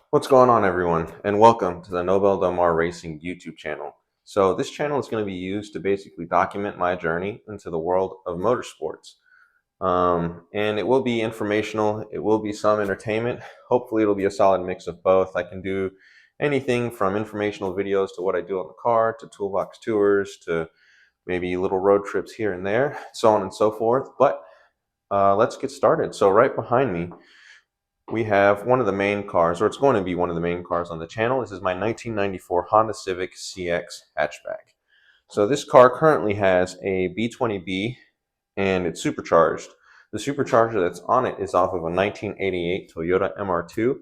What's going on, everyone, and welcome to the Nobel Del Mar Racing YouTube channel. So this channel is going to be used to basically document my journey into the world of motorsports. And it will be informational, it will be some entertainment. Hopefully it'll be a solid mix of both. I can do anything from informational videos to what I do on the car, to toolbox tours, to maybe little road trips here and there, so on and so forth. But let's get started. So right behind me, we have one of the main cars, or it's going to be one of the main cars on the channel. This is my 1994 Honda Civic CX hatchback. So this car currently has a B20B and it's supercharged. The supercharger that's on it is off of a 1988 Toyota MR2.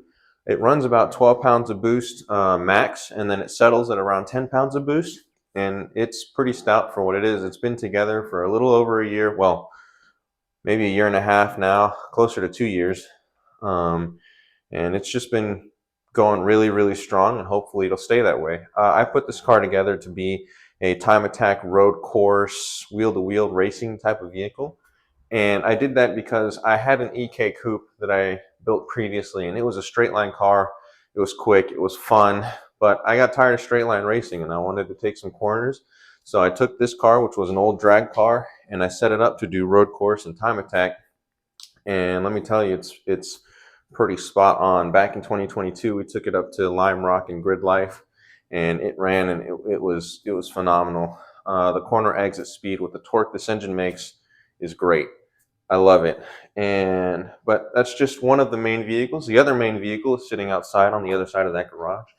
It runs about 12 pounds of boost max, and then it settles at around 10 pounds of boost. And it's pretty stout for what it is. It's been together for a little over a year. Well, maybe a year and a half now, closer to 2 years. And it's just been going really, really strong, and hopefully it'll stay that way. I put this car together to be a time attack road course, wheel-to-wheel racing type of vehicle. And I did that because I had an EK Coupe that I built previously, and it was a straight line car. It was quick, it was fun, but I got tired of straight line racing and I wanted to take some corners. So I took this car, which was an old drag car, and I set it up to do road course and time attack. And let me tell you, it's pretty spot on. Back in 2022, we took it up to Lime Rock and Grid Life, and it ran, and it was phenomenal. The corner exit speed with the torque this engine makes is great. I love it. But that's just one of the main vehicles. The other main vehicle is sitting outside on the other side of that garage.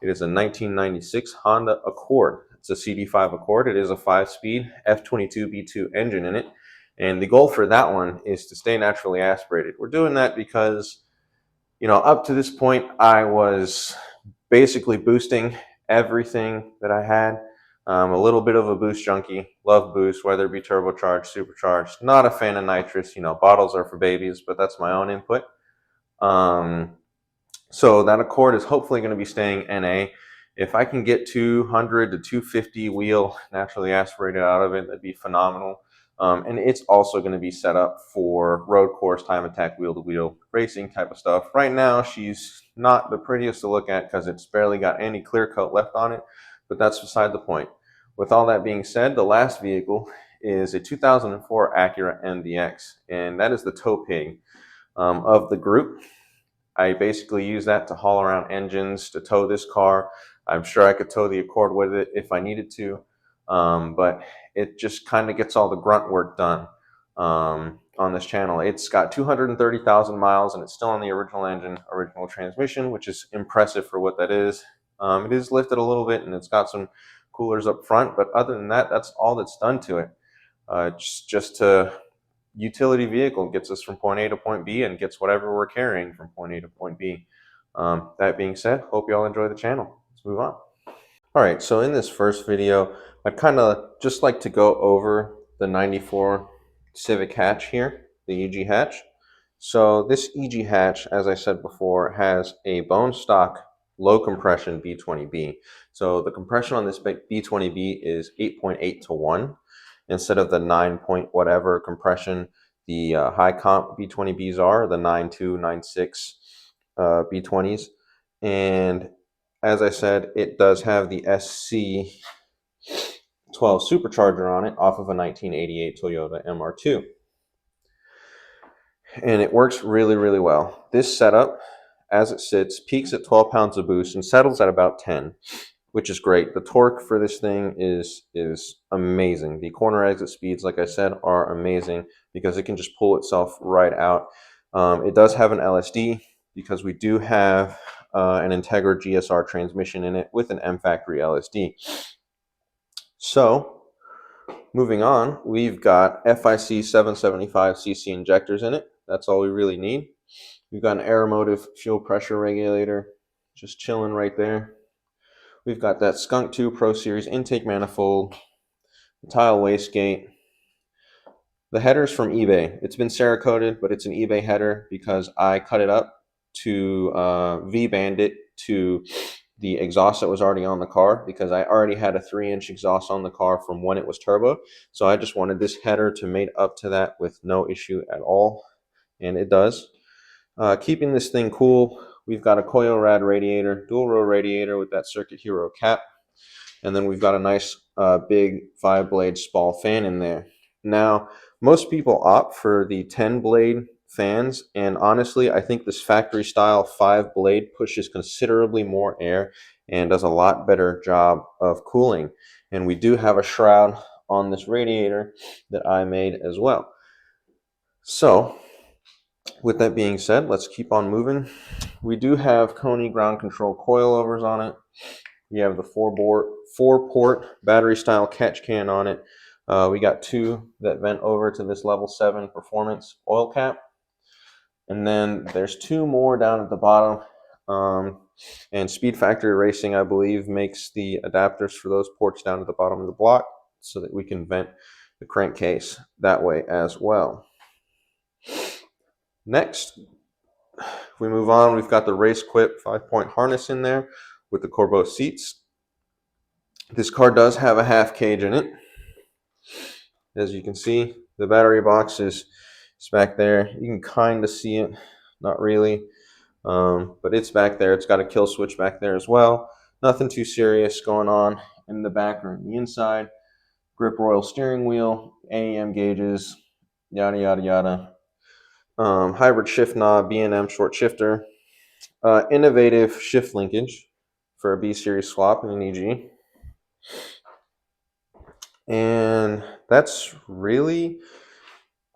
It is a 1996 Honda Accord. It's a CD5 Accord. It is a 5-speed F22 B2 engine in it. And the goal for that one is to stay naturally aspirated. We're doing that because, up to this point, I was basically boosting everything that I had. A little bit of a boost junkie, love boost, whether it be turbocharged, supercharged. Not a fan of nitrous. Bottles are for babies, but that's my own input. So that Accord is hopefully going to be staying NA. If I can get 200 to 250 wheel naturally aspirated out of it, that'd be phenomenal. And it's also going to be set up for road course, time attack, wheel-to-wheel racing type of stuff. Right now, she's not the prettiest to look at because it's barely got any clear coat left on it, but that's beside the point. With all that being said, the last vehicle is a 2004 Acura MDX, and that is the tow pig of the group. I basically use that to haul around engines, to tow this car. I'm sure I could tow the Accord with it if I needed to, but it just kind of gets all the grunt work done on this channel. It's got 230,000 miles, and it's still on the original engine, original transmission, which is impressive for what that is. It is lifted a little bit, and it's got some coolers up front, but other than that, that's all that's done to it. Just a utility vehicle, gets us from point A to point B and gets whatever we're carrying from point A to point B. That being said, hope you all enjoy the channel. Let's move on. All right, so in this first video, I'd kind of just like to go over the 94 Civic hatch here, the EG hatch. So this EG hatch, as I said before, has a bone stock low compression B20B. So the compression on this B20B is 8.8 to 1 instead of the 9 point whatever compression the high comp B20Bs are, the 9.2, 9.6 B20s. And as I said, it does have the SC12 supercharger on it off of a 1988 Toyota MR2. And it works really, really well. This setup, as it sits, peaks at 12 pounds of boost and settles at about 10, which is great. The torque for this thing is amazing. The corner exit speeds, like I said, are amazing because it can just pull itself right out. It does have an LSD because we do have an Integra GSR transmission in it with an M Factory LSD. So, moving on, we've got FIC 775cc injectors in it. That's all we really need. We've got an Aeromotive fuel pressure regulator just chilling right there. We've got that Skunk 2 Pro Series intake manifold, the tile wastegate. The header's from eBay. It's been Cerakoted, but it's an eBay header because I cut it up to V-band it to the exhaust that was already on the car because I already had a 3-inch exhaust on the car from when it was turbo. So I just wanted this header to mate up to that with no issue at all, and it does. Keeping this thing cool we've got a coil rad radiator, dual row radiator with that Circuit Hero cap. And then we've got a nice big 5-blade Spall fan in there. Now, most people opt for the 10-blade fans, and honestly, I think this factory style 5-blade pushes considerably more air and does a lot better job of cooling. And we do have a shroud on this radiator that I made as well. So, with that being said, let's keep on moving. We do have Koni ground control coilovers on it. You have the four-port battery style catch can on it. We got 2 that vent over to this level 7 performance oil cap. And then there's 2 more down at the bottom. And Speed Factory Racing, I believe, makes the adapters for those ports down at the bottom of the block so that we can vent the crankcase that way as well. Next, if we move on, we've got the Race Quip 5-point harness in there with the Corbeau seats. This car does have a half cage in it. As you can see, the battery box is back there. You can kind of see it, not really, but it's back there. It's got a kill switch back there as well. Nothing too serious going on in the back or in the inside. Grip Royal steering wheel, AEM gauges, yada, yada, yada. Hybrid shift knob, B&M short shifter. Innovative shift linkage for a B-Series swap and an EG. And that's really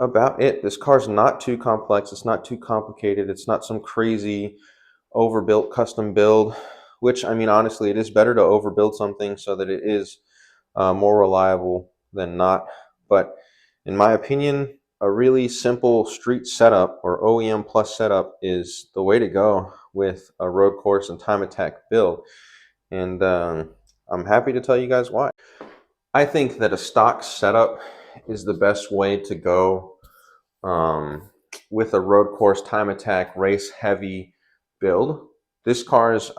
about it. This car's not too complex. It's not too complicated. It's not some crazy overbuilt custom build, which, I mean, honestly, it is better to overbuild something so that it is more reliable than not. But in my opinion, a really simple street setup or OEM plus setup is the way to go with a road course and time attack build. And I'm happy to tell you guys why. I think that a stock setup is the best way to go with a road course time attack race heavy build. This car is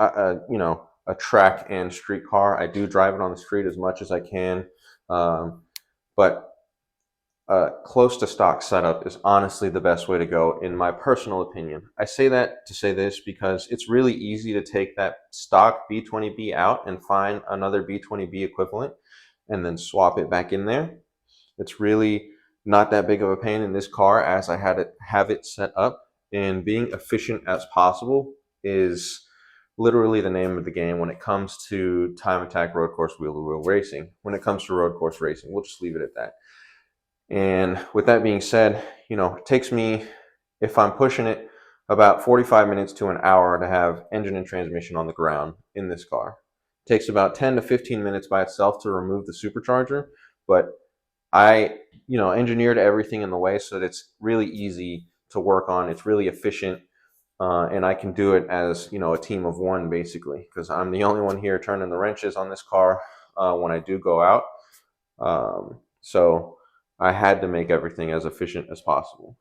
you know, a track and street car. I do drive it on the street as much as I can, but close to stock setup is honestly the best way to go in my personal opinion. I say that to say this because it's really easy to take that stock B20B out and find another B20B equivalent and then swap it back in there. It's really not that big of a pain in this car as I have it set up, and being efficient as possible is literally the name of the game when it comes to time attack road course wheel-to-wheel racing. When it comes to road course racing, we'll just leave it at that. And with that being said, you know, it takes me, if I'm pushing it, about 45 minutes to an hour to have engine and transmission on the ground in this car. It takes about 10 to 15 minutes by itself to remove the supercharger, but I, you know, engineered everything in the way so that it's really easy to work on. It's really efficient, and I can do it as, you know, a team of one basically, because I'm the only one here turning the wrenches on this car when I do go out. So I had to make everything as efficient as possible.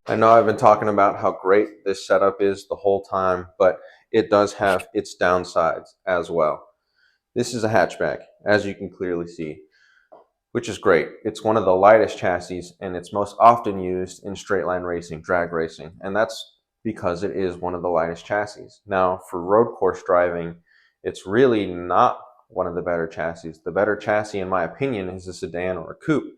I know I've been talking about how great this setup is the whole time, but it does have its downsides as well. This is a hatchback, as you can clearly see, which is great. It's one of the lightest chassis, and it's most often used in straight line racing, drag racing, and that's because it is one of the lightest chassis. Now, for road course driving, it's really not one of the better chassis. The better chassis, in my opinion, is a sedan or a coupe.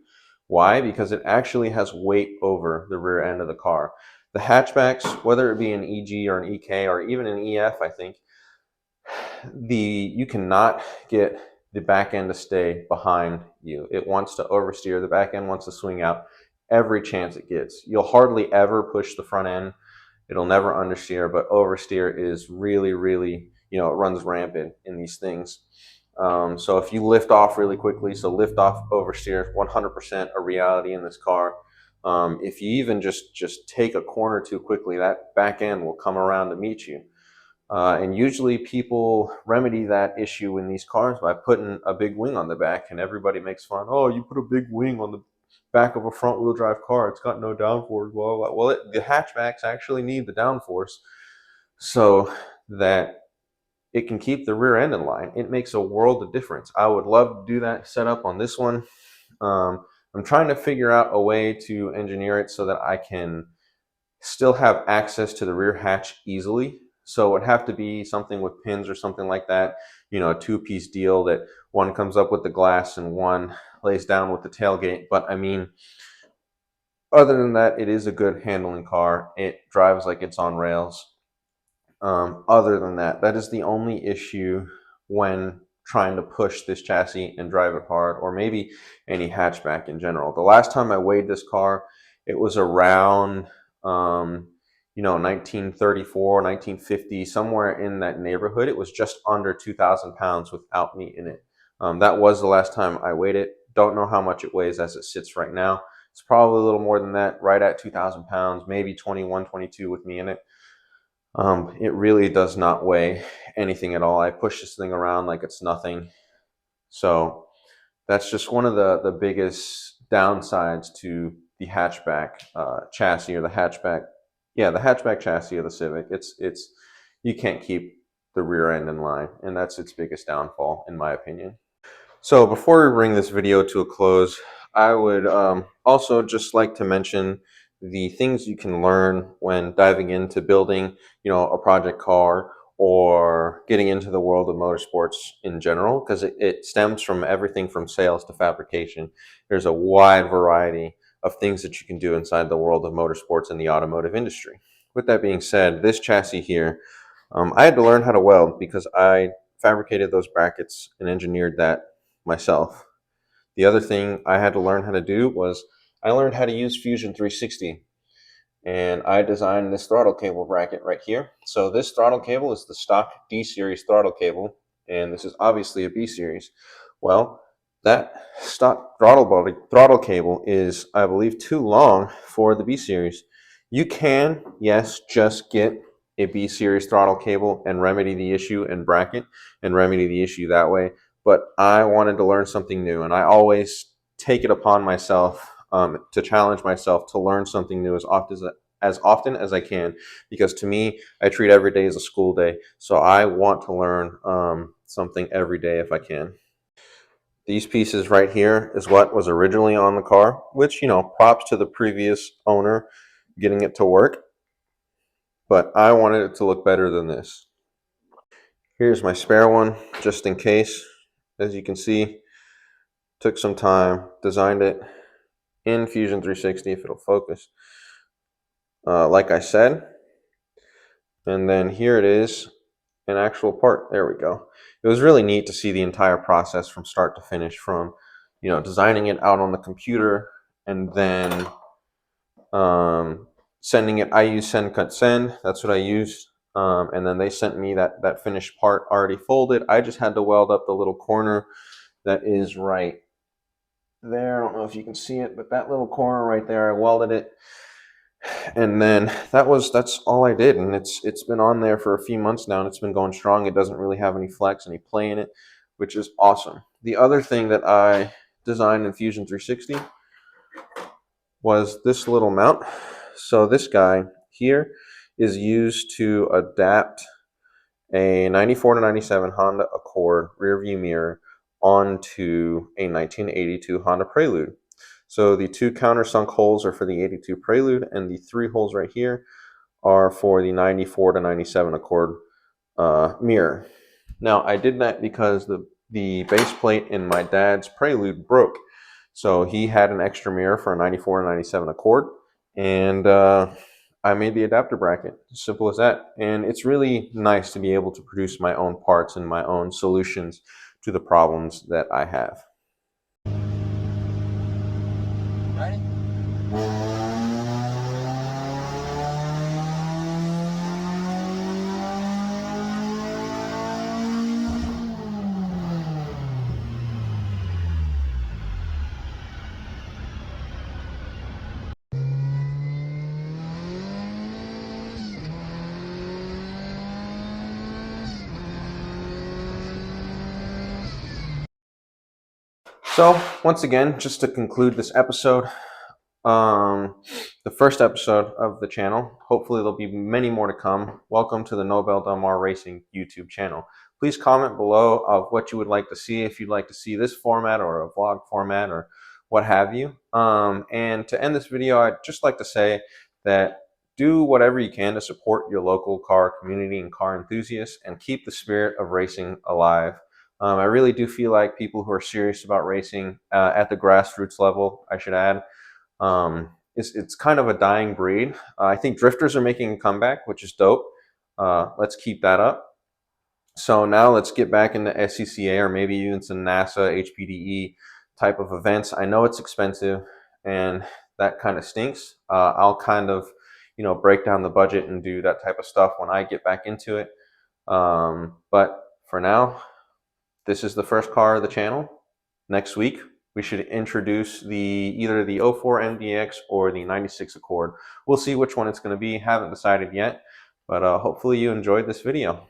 Why? Because it actually has weight over the rear end of the car. The hatchbacks, whether it be an EG or an EK or even an EF, I think, you cannot get the back end to stay behind you. It wants to oversteer. The back end wants to swing out every chance it gets. You'll hardly ever push the front end. It'll never understeer, but oversteer is really, really, you know, it runs rampant in these things. So if you lift off really quickly, so lift off oversteer, 100% a reality in this car. If you even just take a corner too quickly, that back end will come around to meet you. And usually people remedy that issue in these cars by putting a big wing on the back, and everybody makes fun. Oh, you put a big wing on the back of a front wheel drive car. It's got no downforce. Blah, blah. Well, the hatchbacks actually need the downforce so that it can keep the rear end in line. It makes a world of difference. I would love to do that setup on this one. I'm trying to figure out a way to engineer it so that I can still have access to the rear hatch easily. So it would have to be something with pins or something like that, you know, a two-piece deal that one comes up with the glass and one lays down with the tailgate. But I mean, other than that, it is a good handling car. It drives like it's on rails. Other than that, that is the only issue when trying to push this chassis and drive it hard, or maybe any hatchback in general. The last time I weighed this car, it was around, you know, 1934, 1950, somewhere in that neighborhood. It was just under 2,000 pounds without me in it. That was the last time I weighed it. Don't know how much it weighs as it sits right now. It's probably a little more than that, right at 2,000 pounds, maybe 21, 22 with me in it. It really does not weigh anything at all. I push this thing around like it's nothing. So that's just one of the biggest downsides to the hatchback chassis, or the hatchback, yeah, the hatchback chassis of the Civic. It's you can't keep the rear end in line, and that's its biggest downfall, in my opinion. So before we bring this video to a close, I would also just like to mention the things you can learn when diving into building, you know, a project car or getting into the world of motorsports in general, because it stems from everything from sales to fabrication. There's a wide variety of things that you can do inside the world of motorsports and the automotive industry. With that being said, this chassis here, I had to learn how to weld because I fabricated those brackets and engineered that myself. The other thing I had to learn how to do was I learned how to use Fusion 360, and I designed this throttle cable bracket right here. So this throttle cable is the stock D series throttle cable, and this is obviously a B series. Well, that stock throttle cable is, I believe, too long for the B series. You can, yes, just get a B series throttle cable and remedy the issue and bracket and remedy the issue that way. But I wanted to learn something new, and I always take it upon myself to challenge myself to learn something new as often as I can, because to me, I treat every day as a school day. So I want to learn something every day if I can. These pieces right here is what was originally on the car, which, you know, props to the previous owner getting it to work, but I wanted it to look better than this. Here's my spare one, just in case. As you can see, took some time, designed it in Fusion 360, if it'll focus, like I said. And then here it is, an actual part. There we go. It was really neat to see the entire process from start to finish, from, you know, designing it out on the computer and then sending it. I use Send Cut Send. That's what I used. And then they sent me that finished part already folded. I just had to weld up the little corner that is right there. I don't know if you can see it, but that little corner right there, I welded it. And then that's all I did, and it's been on there for a few months now, and it's been going strong. It doesn't really have any flex, any play in it, which is awesome. The other thing that I designed in Fusion 360 was this little mount. So this guy here is used to adapt a 94 to 97 Honda Accord rear view mirror onto a 1982 Honda Prelude. So the two countersunk holes are for the 82 Prelude, and the three holes right here are for the 94 to 97 Accord mirror. Now, I did that because the base plate in my dad's Prelude broke. So he had an extra mirror for a 94 and 97 Accord, and I made the adapter bracket. Simple as that. And it's really nice to be able to produce my own parts and my own solutions to the problems that I have. Ready? So, once again, just to conclude this episode, the first episode of the channel, hopefully there'll be many more to come. Welcome to the Nobel Del Mar Racing YouTube channel. Please comment below of what you would like to see, if you'd like to see this format or a vlog format or what have you. And to end this video, I'd just like to say that do whatever you can to support your local car community and car enthusiasts and keep the spirit of racing alive. I really do feel like people who are serious about racing at the grassroots level, I should add, it's kind of a dying breed. I think drifters are making a comeback, which is dope. Let's keep that up. So now let's get back into SCCA or maybe even some NASA, HPDE type of events. I know it's expensive and that kind of stinks. I'll kind of, break down the budget and do that type of stuff when I get back into it. But for now, this is the first car of the channel. Next week, we should introduce either the '04 MDX or the '96 Accord. We'll see which one it's going to be. Haven't decided yet, but hopefully you enjoyed this video.